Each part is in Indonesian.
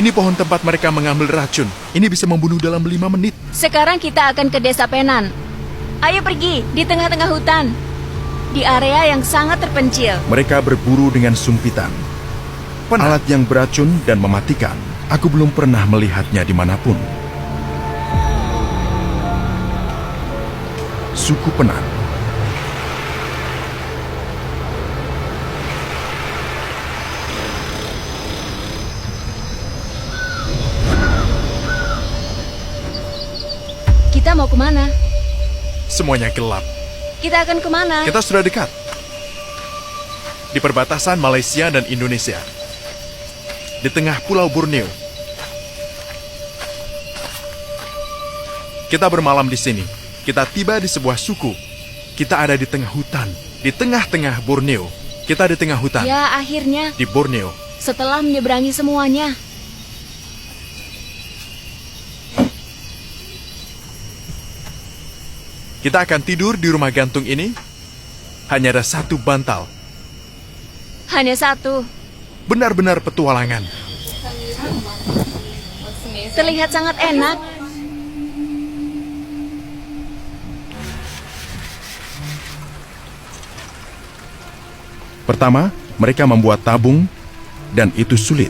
Ini pohon tempat mereka mengambil racun. Ini bisa membunuh dalam 5 menit. Sekarang kita akan ke desa Penan. Ayo pergi di tengah-tengah hutan. Di area yang sangat terpencil. Mereka berburu dengan sumpitan. Alat yang beracun dan mematikan. Aku belum pernah melihatnya dimanapun. Suku Penan. Kita mau kemana? Semuanya gelap. Kita akan kemana? Kita sudah dekat. Di perbatasan Malaysia dan Indonesia. Di tengah Pulau Borneo. Kita bermalam di sini. Kita tiba di sebuah suku. Kita ada di tengah hutan. Di tengah-tengah Borneo. Kita di tengah hutan. Ya, akhirnya. Di Borneo. Setelah menyeberangi semuanya. Kita akan tidur di rumah gantung ini. Hanya ada satu bantal. Hanya satu. Benar-benar petualangan. Terlihat sangat enak. Pertama, mereka membuat tabung, dan itu sulit.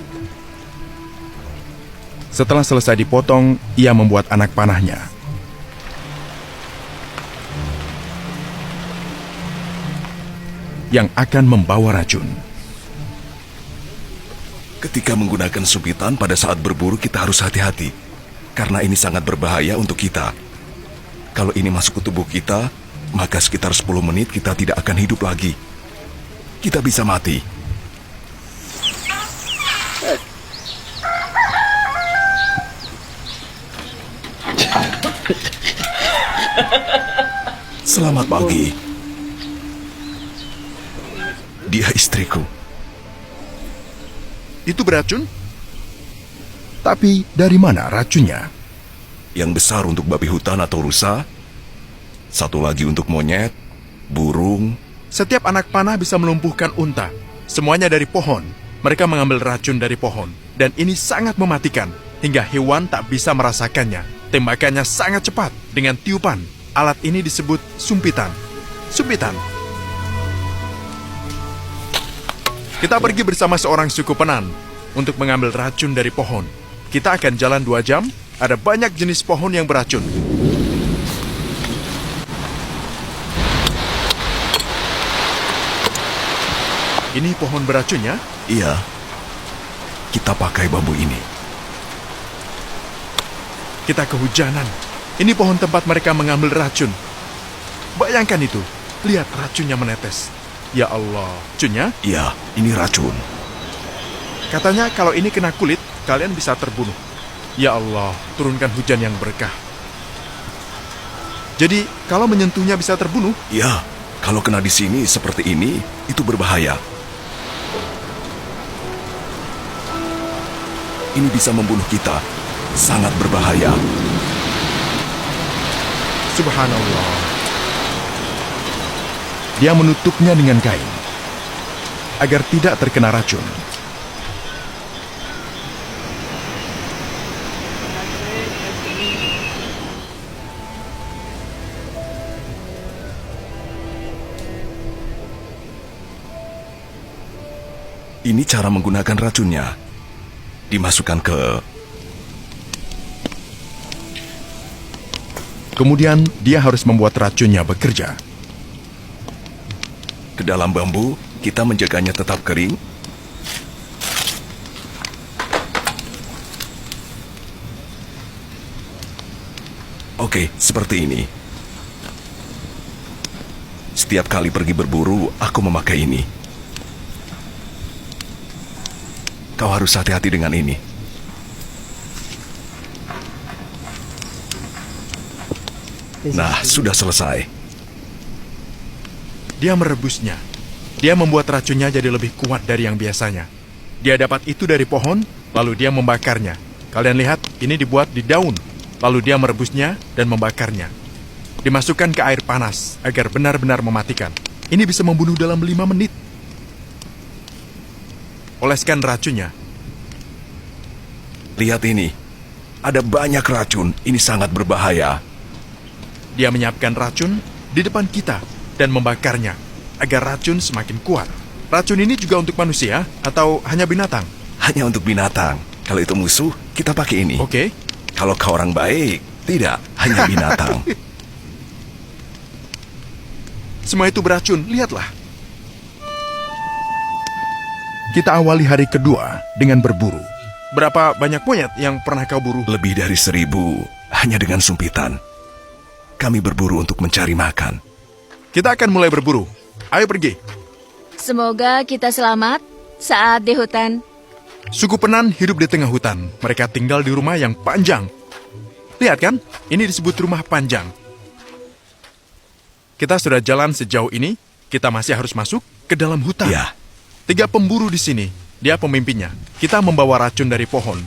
Setelah selesai dipotong, ia membuat anak panahnya. Yang akan membawa racun. Ketika menggunakan sumpitan pada saat berburu kita harus hati-hati. Karena ini sangat berbahaya untuk kita. Kalau ini masuk ke tubuh kita, maka sekitar 10 menit kita tidak akan hidup lagi. Kita bisa mati. Selamat pagi. Dia istriku. Itu beracun? Tapi dari mana racunnya? Yang besar untuk babi hutan atau rusa. Satu lagi untuk monyet, burung. Setiap anak panah bisa melumpuhkan unta. Semuanya dari pohon. Mereka mengambil racun dari pohon. Dan ini sangat mematikan. Hingga hewan tak bisa merasakannya. Tembakannya sangat cepat. Dengan tiupan. Alat ini disebut sumpitan. Sumpitan. Kita pergi bersama seorang suku Penan untuk mengambil racun dari pohon. Kita akan jalan 2 jam, ada banyak jenis pohon yang beracun. Ini pohon beracunnya? Iya. Kita pakai bambu ini. Kita kehujanan. Ini pohon tempat mereka mengambil racun. Bayangkan itu, lihat racunnya menetes. Ya Allah, racunnya? Iya, ini racun. Katanya kalau ini kena kulit, kalian bisa terbunuh. Ya Allah, turunkan hujan yang berkah. Jadi, kalau menyentuhnya bisa terbunuh? Iya, kalau kena di sini seperti ini, itu berbahaya. Ini bisa membunuh kita. Sangat berbahaya. Subhanallah. Dia menutupnya dengan kain agar tidak terkena racun. Ini cara menggunakan racunnya. Dimasukkan ke... Kemudian dia harus membuat racunnya bekerja. ke dalam bambu, kita menjaganya tetap kering. Oke, seperti ini. Setiap kali pergi berburu, aku memakai ini. Kau harus hati-hati dengan ini. Nah, sudah selesai. Dia merebusnya. Dia membuat racunnya jadi lebih kuat dari yang biasanya. Dia dapat itu dari pohon, lalu dia membakarnya. Kalian lihat, ini dibuat di daun. Lalu dia merebusnya dan membakarnya. Dimasukkan ke air panas agar benar-benar mematikan. Ini bisa membunuh dalam 5 menit. Oleskan racunnya. Lihat ini. Ada banyak racun. Ini sangat berbahaya. Dia menyiapkan racun di depan kita dan membakarnya agar racun semakin kuat. Racun ini juga untuk manusia atau hanya binatang? Hanya untuk binatang. Kalau itu musuh, kita pakai ini. Oke. Kalau kau orang baik, tidak. Hanya binatang. Semua itu beracun, lihatlah. Kita awali hari kedua dengan berburu. Berapa banyak monyet yang pernah kau buru? Lebih dari 1000, hanya dengan sumpitan. Kami berburu untuk mencari makan. Kita akan mulai berburu. Ayo pergi. Semoga kita selamat saat di hutan. Suku Penan hidup di tengah hutan. Mereka tinggal di rumah yang panjang. Lihat kan, ini disebut rumah panjang. Kita sudah jalan sejauh ini, kita masih harus masuk ke dalam hutan. Ya. 3 pemburu di sini, dia pemimpinnya. Kita membawa racun dari pohon.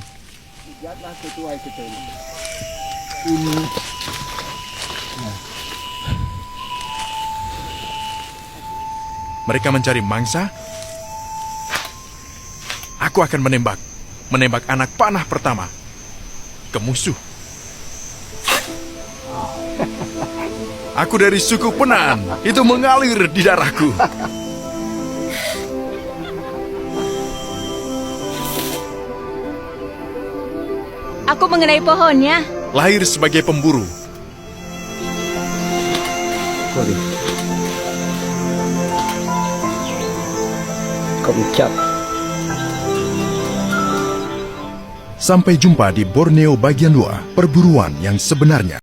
Mereka mencari mangsa. Aku akan menembak anak panah pertama ke musuh. Aku dari suku Penan, itu mengalir di darahku. Aku mengenai pohonnya. Lahir sebagai pemburu. Sampai jumpa di Borneo bagian 2, perburuan yang sebenarnya.